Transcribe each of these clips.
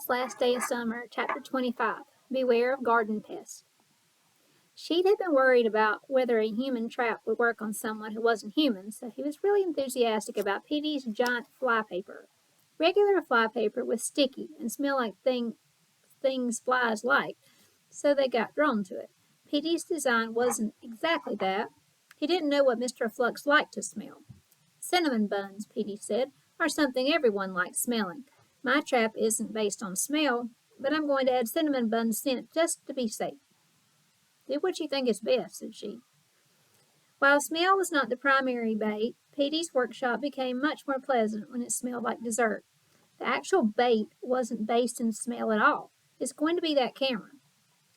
Last day of summer, chapter 25. Beware of garden pests. Sheed had been worried about whether a human trap would work on someone who wasn't human, so he was really enthusiastic about Petey's giant flypaper. Regular flypaper was sticky and smelled like things flies like, so they got drawn to it. Petey's design wasn't exactly that. He didn't know what Mr. Flux liked to smell. Cinnamon buns, Petey said, are something everyone likes smelling. My trap isn't based on smell, but I'm going to add cinnamon bun scent just to be safe. Do what you think is best, said she. While smell was not the primary bait, Petey's workshop became much more pleasant when it smelled like dessert. The actual bait wasn't based in smell at all. It's going to be that camera.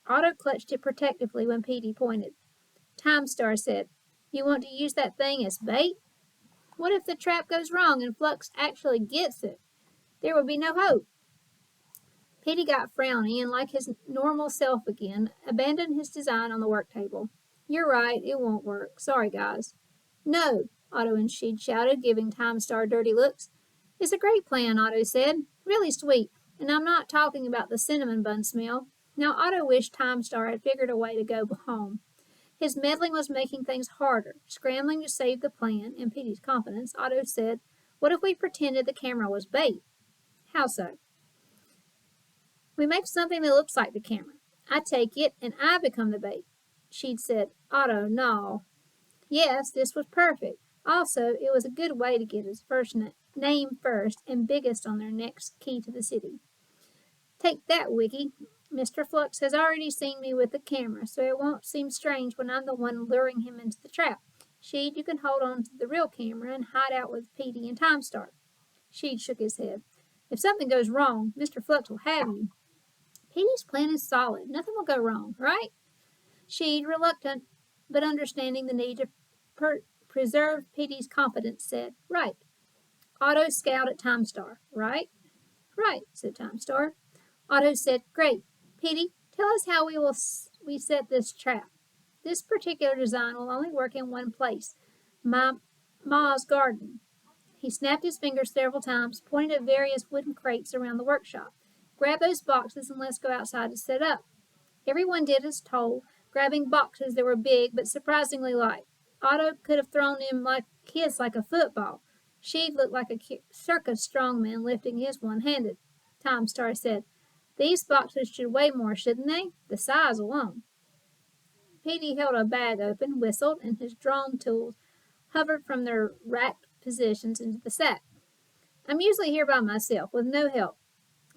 Otto clutched it protectively when Petey pointed. Time Star said, "You want to use that thing as bait? What if the trap goes wrong and Flux actually gets it? There would be no hope." Petey got frowny and, like his normal self again, abandoned his design on the work table. "You're right, it won't work. Sorry, guys." "No," Otto and Sheed shouted, giving Time Star dirty looks. "It's a great plan," Otto said. "Really sweet, and I'm not talking about the cinnamon bun smell." Now Otto wished Time Star had figured a way to go home. His meddling was making things harder. Scrambling to save the plan and Petey's confidence, Otto said, "What if we pretended the camera was bait?" "How so?" "We make something that looks like the camera. I take it, and I become the bait." She'd said, "Otto, no." Yes, this was perfect. Also, it was a good way to get his name first and biggest on their next key to the city. "Take that, Wiki. Mr. Flux has already seen me with the camera, so it won't seem strange when I'm the one luring him into the trap. Sheed, you can hold on to the real camera and hide out with Petey and Time Star." Sheed shook his head. "If something goes wrong, Mr. Flux will have you." "Petey's plan is solid. Nothing will go wrong, right?" Sheed, reluctant but understanding the need to preserve Petey's confidence, said, "Right." Otto scowled at Time Star. "Right?" "Right," said Time Star. Otto said, "Great. Petey, tell us how we set this trap. This particular design will only work in one place, my ma's garden." He snapped his fingers several times, pointing at various wooden crates around the workshop. "Grab those boxes and let's go outside to set up." Everyone did as told, grabbing boxes that were big but surprisingly light. Otto could have thrown them like a football. Sheed looked like a circus strongman lifting his one-handed. Time Star said, "These boxes should weigh more, shouldn't they? The size alone." Petey held a bag open, whistled, and his drawn tools hovered from their racked positions into the sack. "I'm usually here by myself, with no help.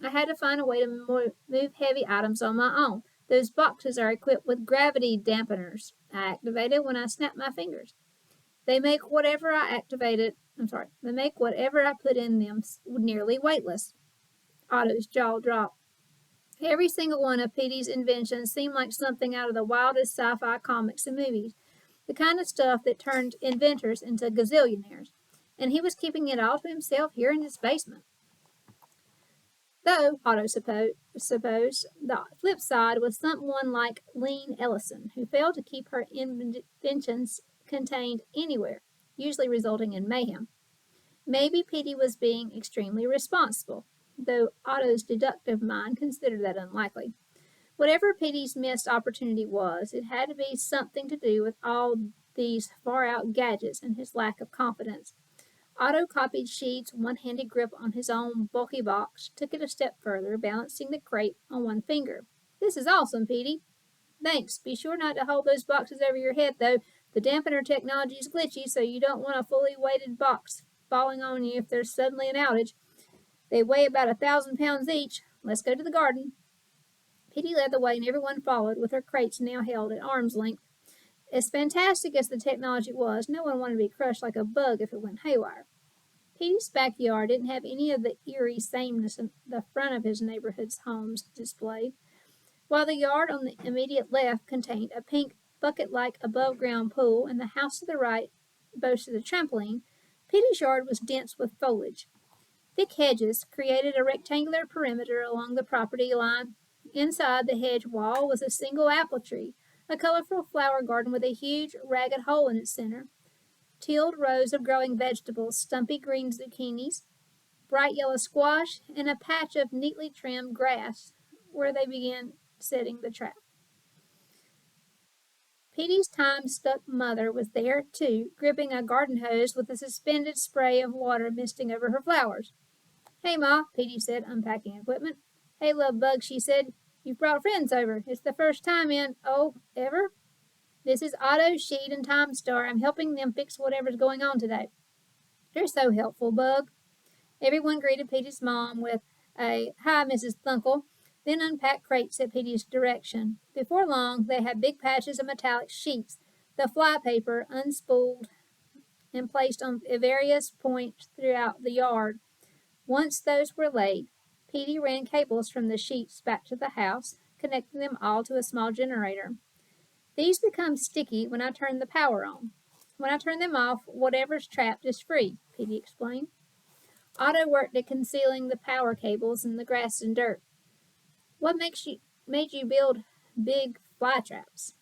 I had to find a way to move heavy items on my own. Those boxes are equipped with gravity dampeners I activated when I snapped my fingers. They make whatever I put in them nearly weightless." Otto's jaw dropped. Every single one of Petey's inventions seemed like something out of the wildest sci-fi comics and movies, the kind of stuff that turned inventors into gazillionaires, and he was keeping it all to himself here in his basement. Though, Otto supposed, the flip side was someone like Lene Ellison, who failed to keep her inventions contained anywhere, usually resulting in mayhem. Maybe Petey was being extremely responsible, though Otto's deductive mind considered that unlikely. Whatever Petey's missed opportunity was, it had to be something to do with all these far-out gadgets and his lack of confidence. Otto copied Sheed's one-handed grip on his own bulky box, took it a step further, balancing the crate on one finger. "This is awesome, Petey." "Thanks. Be sure not to hold those boxes over your head, though. The dampener technology is glitchy, so you don't want a fully weighted box falling on you if there's suddenly an outage. They weigh about 1,000 pounds each. Let's go to the garden." Petey led the way, and everyone followed, with her crates now held at arm's length. As fantastic as the technology was, no one wanted to be crushed like a bug if it went haywire. Petey's backyard didn't have any of the eerie sameness the front of his neighborhood's homes displayed. While the yard on the immediate left contained a pink, bucket-like above-ground pool, and the house to the right boasted a trampoline, Petey's yard was dense with foliage. Thick hedges created a rectangular perimeter along the property line. Inside the hedge wall was a single apple tree, a colorful flower garden with a huge, ragged hole in its center, tilled rows of growing vegetables, stumpy green zucchinis, bright yellow squash and a patch of neatly trimmed grass where they began setting the trap. Petey's time-stuck mother was there, too, gripping a garden hose with a suspended spray of water misting over her flowers. "Hey, Ma," Petey said, unpacking equipment. "Hey, love bug," she said. "You've brought friends over. It's the first time ever? This is Otto, Sheed, and Time Star. I'm helping them fix whatever's going on today." "You're so helpful, Bug." Everyone greeted Petey's mom with a "Hi, Mrs. Thunkle," then unpacked crates at Petey's direction. Before long, they had big patches of metallic sheets, the fly paper unspooled and placed on various points throughout the yard. Once those were laid, Petey ran cables from the sheets back to the house, connecting them all to a small generator. "These become sticky when I turn the power on. When I turn them off, whatever's trapped is free," Petey explained. Otto worked at concealing the power cables in the grass and dirt. "What made you build big fly traps?"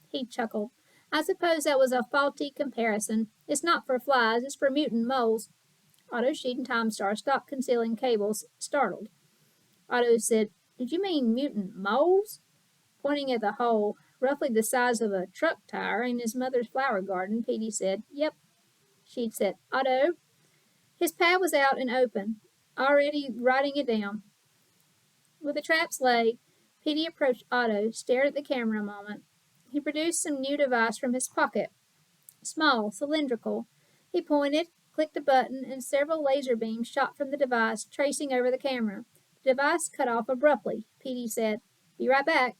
He chuckled. "I suppose that was a faulty comparison. It's not for flies, it's for mutant moles." Otto, Sheed, and Time Star stopped concealing cables, startled. Otto said, "Did you mean mutant moles?" Pointing at the hole, roughly the size of a truck tire, in his mother's flower garden, Petey said, "Yep." She'd said, "Otto." His pad was out and open, already writing it down. With the traps laid, Petey approached Otto, stared at the camera a moment. He produced some new device from his pocket. Small, cylindrical. He pointed, clicked a button, and several laser beams shot from the device, tracing over the camera. The device cut off abruptly. Petey said, "Be right back."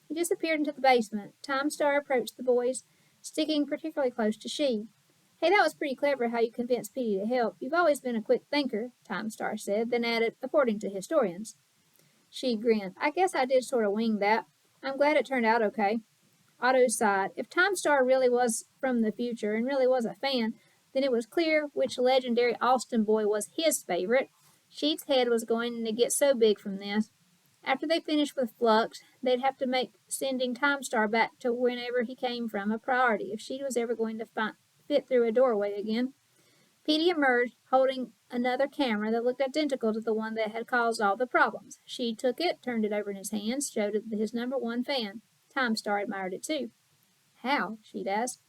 He disappeared into the basement. Time Star approached the boys, sticking particularly close to Sheed. "Hey, that was pretty clever how you convinced Petey to help. You've always been a quick thinker," Time Star said, then added, "according to historians." Sheed grinned. "I guess I did sort of wing that. I'm glad it turned out okay." Otto sighed. If Time Star really was from the future and really was a fan, then it was clear which legendary Austin boy was his favorite. Sheed's head was going to get so big from this. After they finished with Flux, they'd have to make sending Time Star back to whenever he came from a priority if Sheed was ever going to fit through a doorway again. Petey emerged, holding another camera that looked identical to the one that had caused all the problems. Sheed took it, turned it over in his hands, showed it to his #1 fan. Time Star admired it too. "How?" Sheed asked.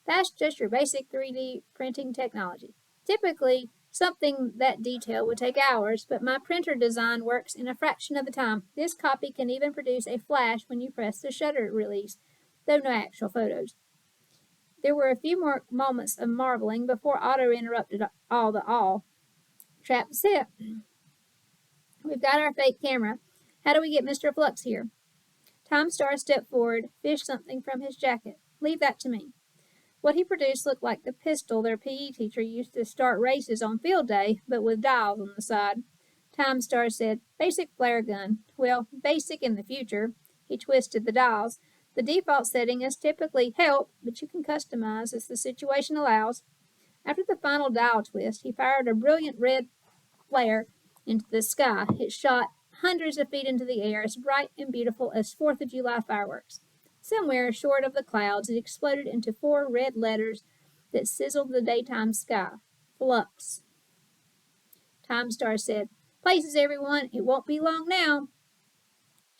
"That's just your basic 3D printing technology. Typically, something that detailed would take hours, but my printer design works in a fraction of the time. This copy can even produce a flash when you press the shutter release, though no actual photos." There were a few more moments of marveling before Otto interrupted all the awe. "Trap set. We've got our fake camera. How do we get Mr. Flux here?" Time Star stepped forward, fished something from his jacket. "Leave that to me." What he produced looked like the pistol their PE teacher used to start races on field day, but with dials on the side. Time Star said, "Basic flare gun. Well, basic in the future." He twisted the dials. "The default setting is typically help, but you can customize as the situation allows." After the final dial twist, he fired a brilliant red flare into the sky. It shot hundreds of feet into the air, as bright and beautiful as 4th of July fireworks. Somewhere short of the clouds, it exploded into 4 red letters that sizzled the daytime sky. Flux. Time Star said, "Places, everyone. It won't be long now."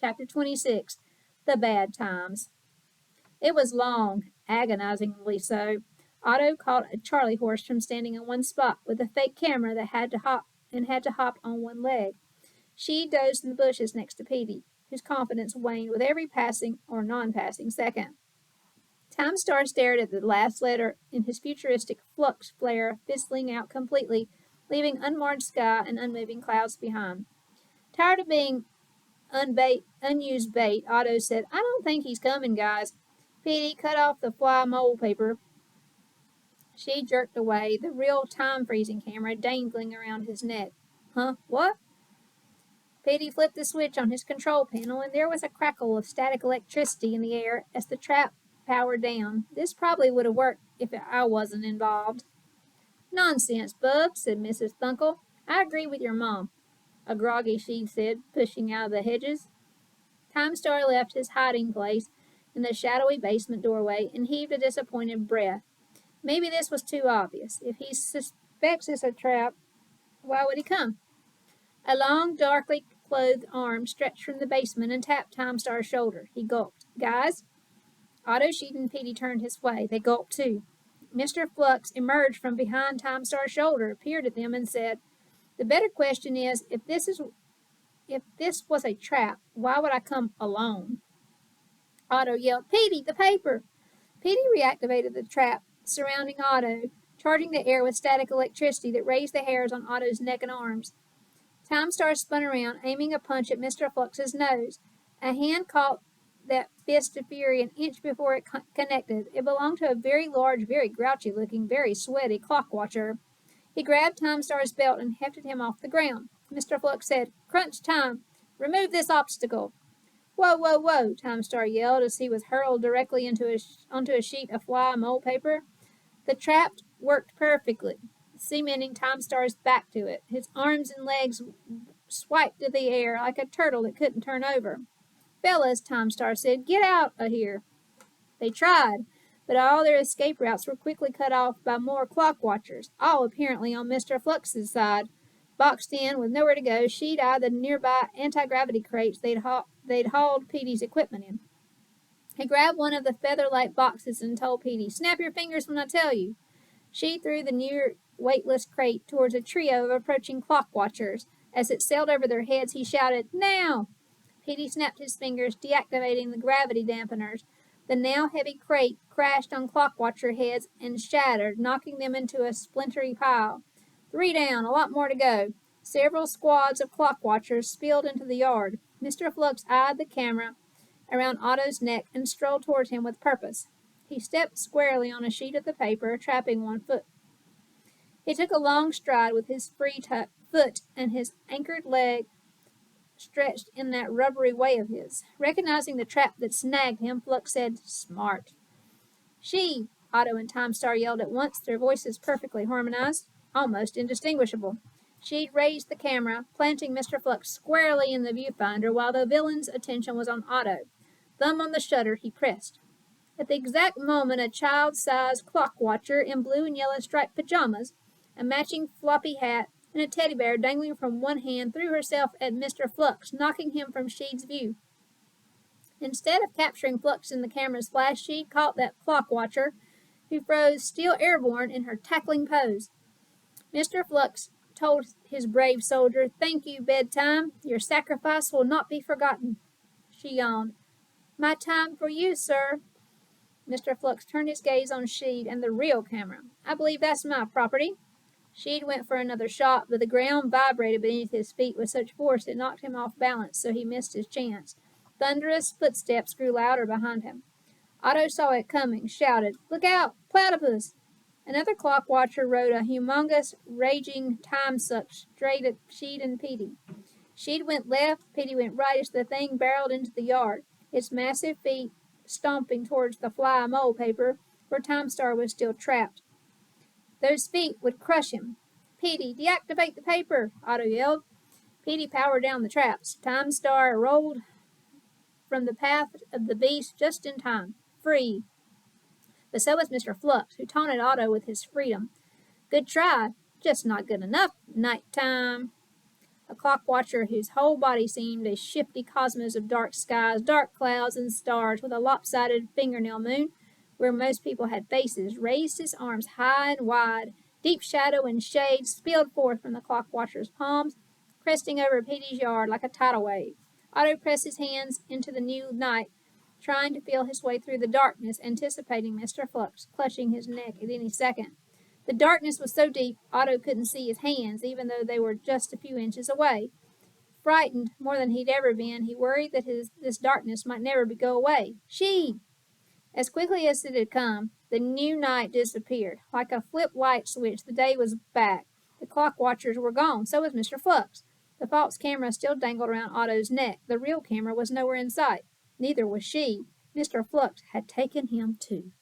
Chapter 26. The Bad Times. It was long, agonizingly so. Otto caught a Charlie horse from standing in one spot with a fake camera that had to hop on one leg. She dozed in the bushes next to Petey, whose confidence waned with every passing or non-passing second. Time Star stared at the last letter in his futuristic flux flare fizzling out completely, leaving unmarred sky and unmoving clouds behind. Tired of being unused bait, Otto said, "I don't think he's coming, guys." Petey cut off the fly mole paper. She jerked away, the real time-freezing camera dangling around his neck. "Huh? What?" Petey flipped the switch on his control panel, and there was a crackle of static electricity in the air as the trap powered down. "This probably would have worked if I wasn't involved." "Nonsense, Bub," said Mrs. Thunkle. "I agree with your mom." A groggy Sheed said, pushing out of the hedges. Time Star left his hiding place in the shadowy basement doorway and heaved a disappointed breath. Maybe this was too obvious. If he suspects it's a trap, Why would he come? A long, darkly clothed arm stretched from the basement and tapped Time Star's shoulder. He gulped. Guys? Otto, Sheed, and Petey turned his way. They gulped too. Mr. Flux emerged from behind Time Star's shoulder, peered at them, and said, "The better question is, if this was a trap, why would I come alone?" Otto yelled, "Petey, the paper!" Petey reactivated the trap surrounding Otto, charging the air with static electricity that raised the hairs on Otto's neck and arms. Time Star spun around, aiming a punch at Mr. Flux's nose. A hand caught that fist of fury an inch before it connected. It belonged to a very large, very grouchy-looking, very sweaty clock watcher. He grabbed Time Star's belt and hefted him off the ground. Mr. Flux said, "Crunch time! Remove this obstacle!" "Whoa, whoa, whoa!" Time Star yelled as he was hurled directly onto a sheet of fly mole paper. The trap worked perfectly, cementing Time Star's back to it. His arms and legs swiped to the air like a turtle that couldn't turn over. "Fellas," Time Star said, "get out of here." They tried, but all their escape routes were quickly cut off by more clock watchers, all apparently on Mr. Flux's side. Boxed in, with nowhere to go, Sheed eyed the nearby anti-gravity crates they'd hauled Petey's equipment in. He grabbed one of the feather-like boxes and told Petey, "Snap your fingers when I tell you." She threw the near weightless crate towards a trio of approaching clock watchers. As it sailed over their heads, he shouted, "Now!" Petey snapped his fingers, deactivating the gravity dampeners. The now heavy crate crashed on clock watcher heads and shattered, knocking them into a splintery pile. 3 down, a lot more to go. Several squads of clock watchers spilled into the yard. Mr. Flux eyed the camera around Otto's neck and strolled toward him with purpose. He stepped squarely on a sheet of the paper, trapping one foot. He took a long stride with his free foot and his anchored leg stretched in that rubbery way of his. Recognizing the trap that snagged him, Flux said, "Smart." "She!" Otto and Time Star yelled at once, their voices perfectly harmonized, almost indistinguishable. She'd raised the camera, planting Mr. Flux squarely in the viewfinder while the villain's attention was on Otto. Thumb on the shutter, he pressed. At the exact moment, a child-sized clock watcher in blue and yellow striped pajamas, a matching floppy hat, and a teddy bear dangling from one hand threw herself at Mr. Flux, knocking him from Sheed's view. Instead of capturing Flux in the camera's flash, Sheed caught that clock watcher, who froze still airborne in her tackling pose. Mr. Flux told his brave soldier, "Thank you, bedtime. Your sacrifice will not be forgotten." She yawned. "My time for you, sir." Mr. Flux turned his gaze on Sheed and the real camera. "I believe that's my property." Sheed went for another shot, but the ground vibrated beneath his feet with such force it knocked him off balance, so he missed his chance. Thunderous footsteps grew louder behind him. Otto saw it coming, shouted, "Look out! Platypus!" Another clock watcher rode a humongous, raging time suck straight at Sheed and Petey. Sheed went left, Petey went right as the thing barreled into the yard, its massive feet stomping towards the fly mole paper, where Time Star was still trapped. Those feet would crush him. "Petey, deactivate the paper!" Otto yelled. Petey powered down the traps. Time Star rolled from the path of the beast just in time. Free. But so was Mr. Flux, who taunted Otto with his freedom. "Good try, just not good enough. Night time." A clock watcher whose whole body seemed a shifty cosmos of dark skies, dark clouds, and stars, with a lopsided fingernail moon, where most people had faces, raised his arms high and wide. Deep shadow and shade spilled forth from the clock watcher's palms, cresting over Petey's yard like a tidal wave. Otto pressed his hands into the new night, trying to feel his way through the darkness, anticipating Mr. Flux clutching his neck at any second. The darkness was so deep, Otto couldn't see his hands, even though they were just a few inches away. Frightened more than he'd ever been, he worried that this darkness might never go away. "Sheed!" As quickly as it had come, the new night disappeared. Like a flip light switch, the day was back. The clock watchers were gone. So was Mr. Flux. The false camera still dangled around Otto's neck. The real camera was nowhere in sight. Neither was she. Mr. Flux had taken him too.